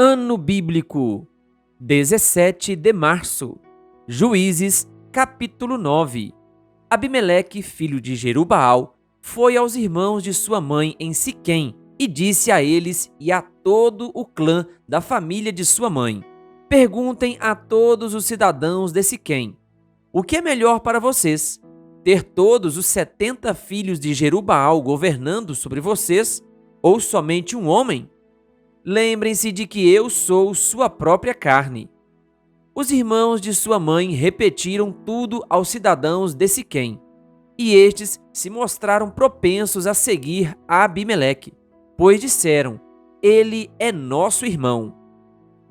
Ano bíblico 17 de março. Juízes, capítulo 9. Abimeleque, filho de Jerubaal, foi aos irmãos de sua mãe em Siquém e disse a eles e a todo o clã da família de sua mãe: Perguntem a todos os cidadãos de Siquém: o que é melhor para vocês? Ter todos os 70 filhos de Jerubaal governando sobre vocês, ou somente um homem? Lembrem-se de que eu sou sua própria carne. Os irmãos de sua mãe repetiram tudo aos cidadãos de Siquém, e estes se mostraram propensos a seguir a Abimeleque, pois disseram: ele é nosso irmão.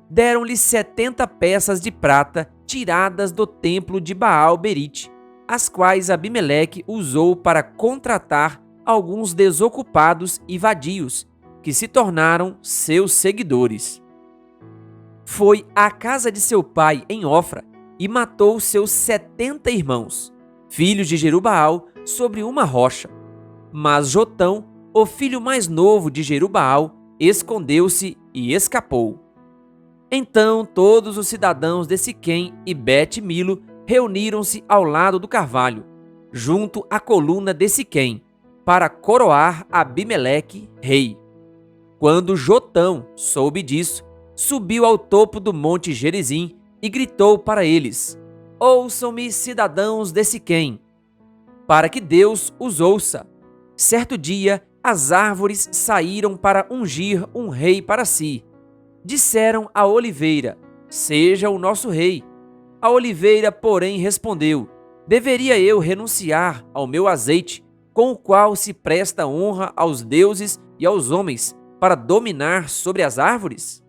Deram-lhe 70 peças de prata tiradas do templo de Baal-Berite, as quais Abimeleque usou para contratar alguns desocupados e vadios, que se tornaram seus seguidores. Foi à casa de seu pai em Ofra e matou seus 70 irmãos, filhos de Jerubaal, sobre uma rocha. Mas Jotão, o filho mais novo de Jerubaal, escondeu-se e escapou. Então todos os cidadãos de Siquém e Bet-Milo reuniram-se ao lado do carvalho, junto à coluna de Siquém, para coroar Abimeleque rei. Quando Jotão soube disso, subiu ao topo do monte Gerizim e gritou para eles: Ouçam-me, cidadãos de Siquém, para que Deus os ouça. Certo dia, as árvores saíram para ungir um rei para si. Disseram à oliveira: Seja o nosso rei. A oliveira, porém, respondeu: Deveria eu renunciar ao meu azeite, com o qual se presta honra aos deuses e aos homens, para dominar sobre as árvores?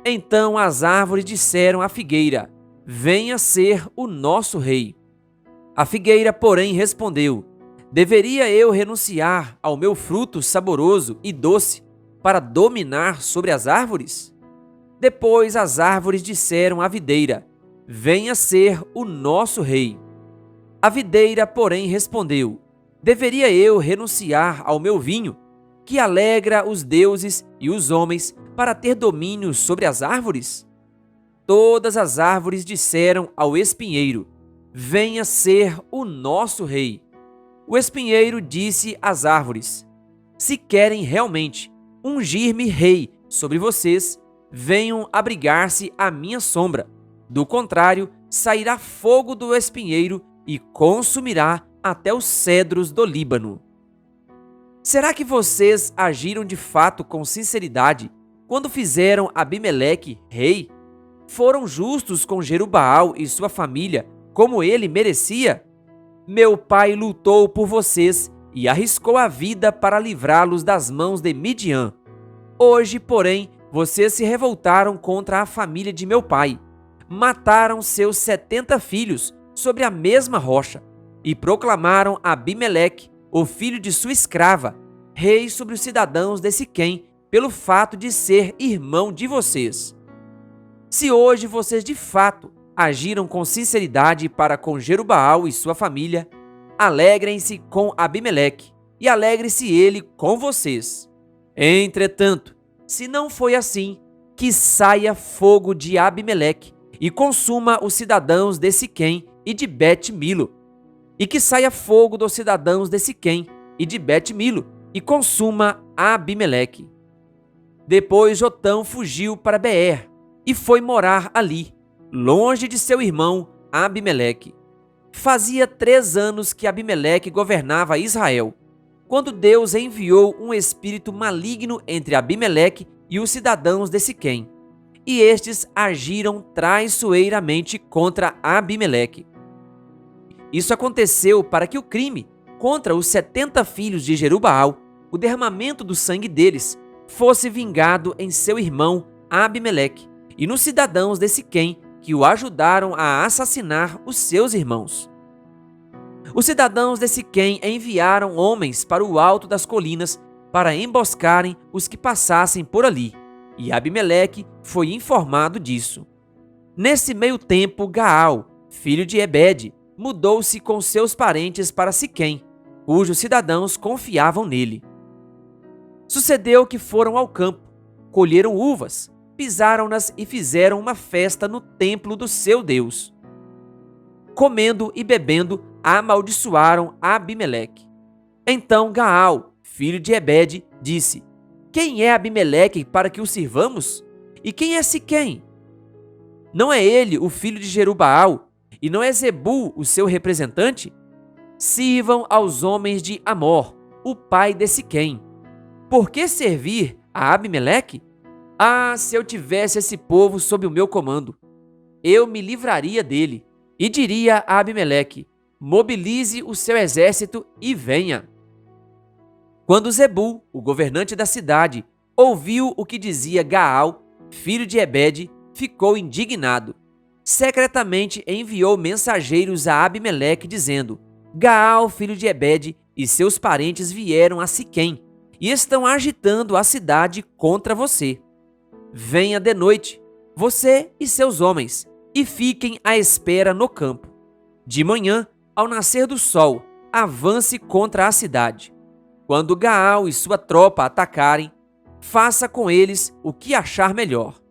Então as árvores disseram à figueira: Venha ser o nosso rei. A figueira, porém, respondeu: Deveria eu renunciar ao meu fruto saboroso e doce para dominar sobre as árvores? Depois as árvores disseram à videira: Venha ser o nosso rei. A videira, porém, respondeu: Deveria eu renunciar ao meu vinho, que alegra os deuses e os homens, para ter domínio sobre as árvores? Todas as árvores disseram ao espinheiro: Venha ser o nosso rei. O espinheiro disse às árvores: Se querem realmente ungir-me rei sobre vocês, venham abrigar-se à minha sombra. Do contrário, sairá fogo do espinheiro e consumirá até os cedros do Líbano. Será que vocês agiram de fato com sinceridade quando fizeram Abimeleque rei? Foram justos com Jerubaal e sua família, como ele merecia? Meu pai lutou por vocês e arriscou a vida para livrá-los das mãos de Midian. Hoje, porém, vocês se revoltaram contra a família de meu pai. Mataram seus 70 filhos sobre a mesma rocha e proclamaram Abimeleque, o filho de sua escrava, rei sobre os cidadãos de Siquém, pelo fato de ser irmão de vocês. Se hoje vocês de fato agiram com sinceridade para com Jerubaal e sua família, alegrem-se com Abimeleque e alegre-se ele com vocês. Entretanto, se não foi assim, que saia fogo de Abimeleque e consuma os cidadãos de Siquém e de Bet-Milo, e que saia fogo dos cidadãos de Siquém e de Bet-Milo e consuma Abimeleque. Depois Jotão fugiu para Beer e foi morar ali, longe de seu irmão Abimeleque. Fazia 3 anos que Abimeleque governava Israel, quando Deus enviou um espírito maligno entre Abimeleque e os cidadãos de Siquém, e estes agiram traiçoeiramente contra Abimeleque. Isso aconteceu para que o crime contra os 70 filhos de Jerubaal, o derramamento do sangue deles, fosse vingado em seu irmão Abimeleque e nos cidadãos de Siquém que o ajudaram a assassinar os seus irmãos. Os cidadãos de Siquém enviaram homens para o alto das colinas para emboscarem os que passassem por ali, e Abimeleque foi informado disso. Nesse meio tempo, Gaal, filho de Ebed, mudou-se com seus parentes para Siquém, cujos cidadãos confiavam nele. Sucedeu que foram ao campo, colheram uvas, pisaram-nas e fizeram uma festa no templo do seu Deus. Comendo e bebendo, amaldiçoaram Abimeleque. Então Gaal, filho de Ebede, disse: Quem é Abimeleque para que o sirvamos? E quem é Siquém? Não é ele o filho de Jerubaal, e não é Zebul o seu representante? Sirvam aos homens de Amor, o pai de Siquém. Por que servir a Abimeleque? Ah, se eu tivesse esse povo sob o meu comando, eu me livraria dele, e diria a Abimeleque: mobilize o seu exército e venha. Quando Zebul, o governante da cidade, ouviu o que dizia Gaal, filho de Ebede, ficou indignado. Secretamente enviou mensageiros a Abimeleque, dizendo: Gaal, filho de Ebede, e seus parentes vieram a Siquém e estão agitando a cidade contra você. Venha de noite, você e seus homens, e fiquem à espera no campo. De manhã, ao nascer do sol, avance contra a cidade. Quando Gaal e sua tropa atacarem, faça com eles o que achar melhor.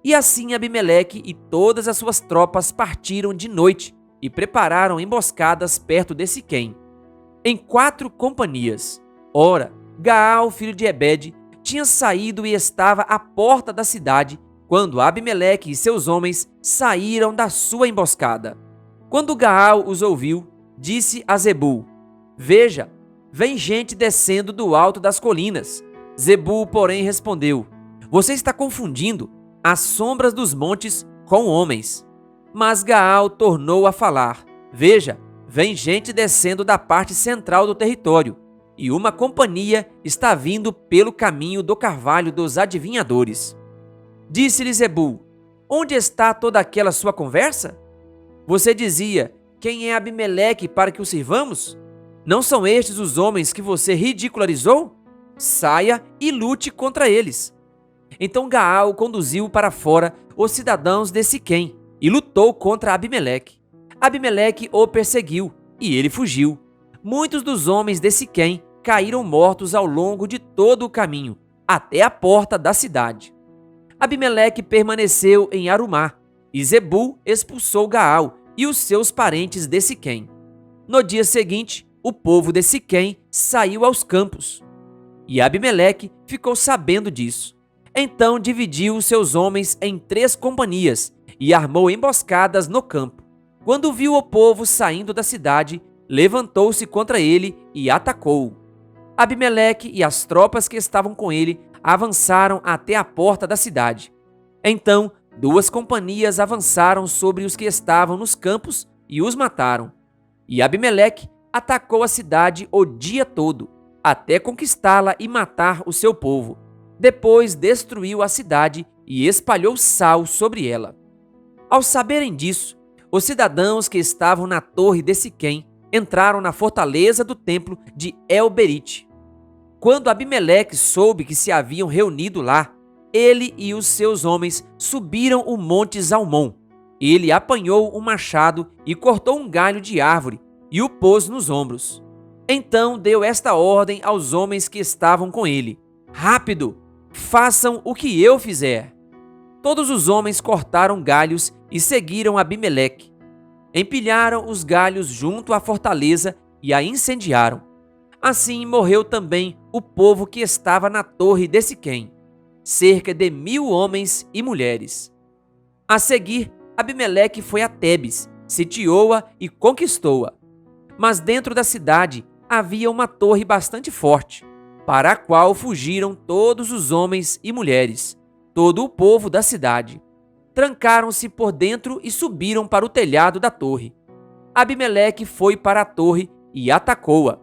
E assim Abimeleque e todas as suas tropas partiram de noite e prepararam emboscadas perto de Siquém, em 4 companhias. Ora, Gaal, filho de Ebede, tinha saído e estava à porta da cidade quando Abimeleque e seus homens saíram da sua emboscada. Quando Gaal os ouviu, disse a Zebul: Veja, vem gente descendo do alto das colinas. Zebul, porém, respondeu: Você está confundindo as sombras dos montes com homens. Mas Gaal tornou a falar: Veja, vem gente descendo da parte central do território, e uma companhia está vindo pelo caminho do carvalho dos adivinhadores. Disse-lhe Zebul: Onde está toda aquela sua conversa? Você dizia: Quem é Abimeleque para que o sirvamos? Não são estes os homens que você ridicularizou? Saia e lute contra eles. Então Gaal conduziu para fora os cidadãos de Siquém e lutou contra Abimeleque. Abimeleque o perseguiu e ele fugiu. Muitos dos homens de Siquém caíram mortos ao longo de todo o caminho, até a porta da cidade. Abimeleque permaneceu em Arumá, e Zebul expulsou Gaal e os seus parentes de Siquém. No dia seguinte, o povo de Siquém saiu aos campos, e Abimeleque ficou sabendo disso. Então dividiu os seus homens em 3 companhias e armou emboscadas no campo. Quando viu o povo saindo da cidade, levantou-se contra ele e atacou-o. Abimeleque e as tropas que estavam com ele avançaram até a porta da cidade. Então 2 companhias avançaram sobre os que estavam nos campos e os mataram. E Abimeleque atacou a cidade o dia todo, até conquistá-la e matar o seu povo. Depois destruiu a cidade e espalhou sal sobre ela. Ao saberem disso, os cidadãos que estavam na torre de Siquém entraram na fortaleza do templo de El-Berite. Quando Abimeleque soube que se haviam reunido lá, ele e os seus homens subiram o monte Zalmon. Ele apanhou um machado e cortou um galho de árvore e o pôs nos ombros. Então deu esta ordem aos homens que estavam com ele: Rápido! Façam o que eu fizer. Todos os homens cortaram galhos e seguiram Abimeleque. Empilharam os galhos junto à fortaleza e a incendiaram. Assim morreu também o povo que estava na torre de Siquém, cerca de 1000 homens e mulheres. A seguir, Abimeleque foi a Tebes, sitiou-a e conquistou-a. Mas dentro da cidade havia uma torre bastante forte, para a qual fugiram todos os homens e mulheres, todo o povo da cidade. Trancaram-se por dentro e subiram para o telhado da torre. Abimeleque foi para a torre e atacou-a.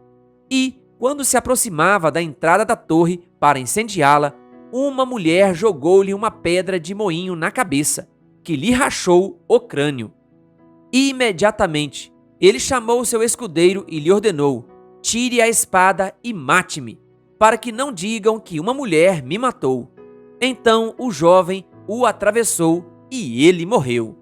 E, quando se aproximava da entrada da torre para incendiá-la, uma mulher jogou-lhe uma pedra de moinho na cabeça, que lhe rachou o crânio. Imediatamente, ele chamou seu escudeiro e lhe ordenou: Tire a espada e mate-me, para que não digam que uma mulher me matou. Então o jovem o atravessou e ele morreu.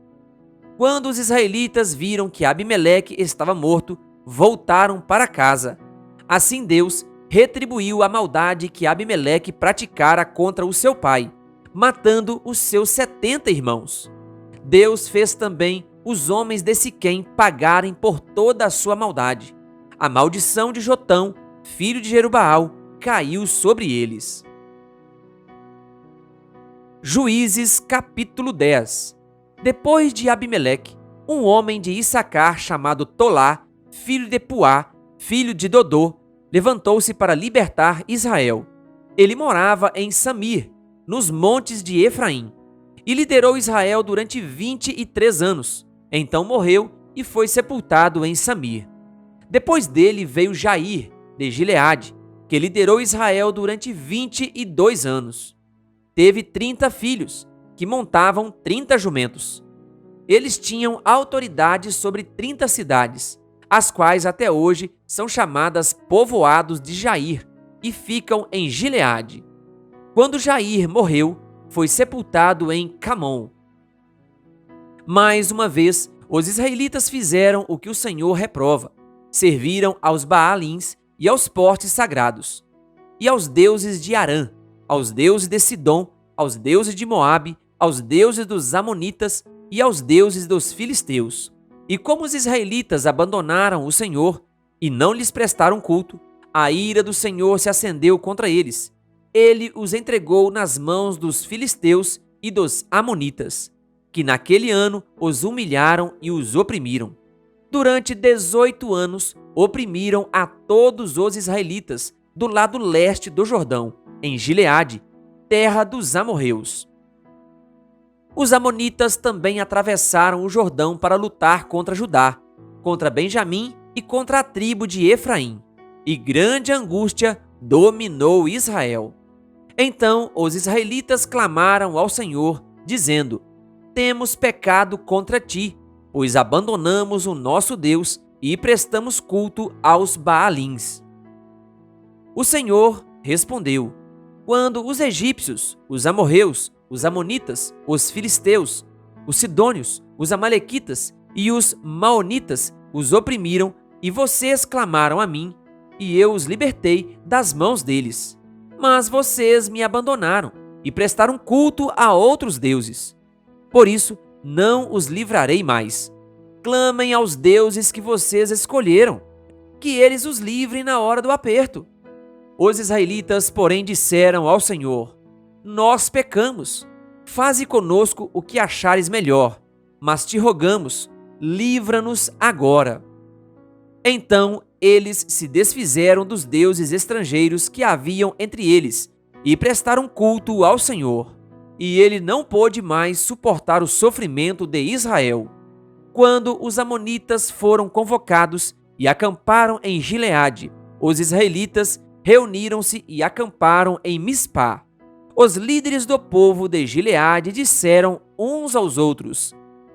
Quando os israelitas viram que Abimeleque estava morto, voltaram para casa. Assim Deus retribuiu a maldade que Abimeleque praticara contra o seu pai, matando os seus 70 irmãos. Deus fez também os homens de Siquém pagarem por toda a sua maldade. A maldição de Jotão, filho de Jerubaal, caiu sobre eles. Juízes capítulo 10. Depois de Abimeleque, um homem de Issacar chamado Tolá, filho de Puá, filho de Dodô, levantou-se para libertar Israel. Ele morava em Samir, nos montes de Efraim, e liderou Israel durante 23 anos. Então morreu e foi sepultado em Samir. Depois dele veio Jair, de Gileade, que liderou Israel durante 22 anos. Teve 30 filhos, que montavam 30 jumentos. Eles tinham autoridade sobre 30 cidades, as quais até hoje são chamadas povoados de Jair e ficam em Gileade. Quando Jair morreu, foi sepultado em Camon. Mais uma vez, os israelitas fizeram o que o Senhor reprova. Serviram aos Baalins e aos postes sagrados, e aos deuses de Arã, aos deuses de Sidom, aos deuses de Moabe, aos deuses dos Amonitas e aos deuses dos Filisteus. E como os israelitas abandonaram o Senhor e não lhes prestaram culto, a ira do Senhor se acendeu contra eles. Ele os entregou nas mãos dos filisteus e dos amonitas, que naquele ano os humilharam e os oprimiram. Durante 18 anos, oprimiram a todos os israelitas do lado leste do Jordão, em Gileade, terra dos amorreus. Os amonitas também atravessaram o Jordão para lutar contra Judá, contra Benjamim e contra a tribo de Efraim, e grande angústia dominou Israel. Então os israelitas clamaram ao Senhor, dizendo: Temos pecado contra ti, pois abandonamos o nosso Deus e prestamos culto aos Baalins. O Senhor respondeu: Quando os egípcios, os amorreus, os amonitas, os filisteus, os sidônios, os amalequitas e os maonitas os oprimiram, e vocês clamaram a mim, e eu os libertei das mãos deles. Mas vocês me abandonaram e prestaram culto a outros deuses. Por isso, não os livrarei mais. Clamem aos deuses que vocês escolheram, que eles os livrem na hora do aperto. Os israelitas, porém, disseram ao Senhor: Nós pecamos. Faze conosco o que achares melhor, mas te rogamos, livra-nos agora. Então eles se desfizeram dos deuses estrangeiros que haviam entre eles e prestaram culto ao Senhor. E ele não pôde mais suportar o sofrimento de Israel. Quando os amonitas foram convocados e acamparam em Gileade, os israelitas reuniram-se e acamparam em Mispá. Os líderes do povo de Gileade disseram uns aos outros: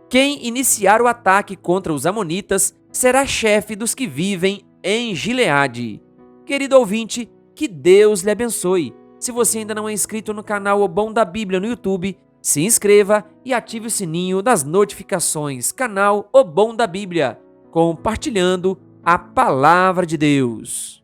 Quem iniciar o ataque contra os amonitas será chefe dos que vivem em Gileade. Querido ouvinte, que Deus lhe abençoe. Se você ainda não é inscrito no canal O Bom da Bíblia no YouTube, se inscreva e ative o sininho das notificações. Canal O Bom da Bíblia, compartilhando a Palavra de Deus.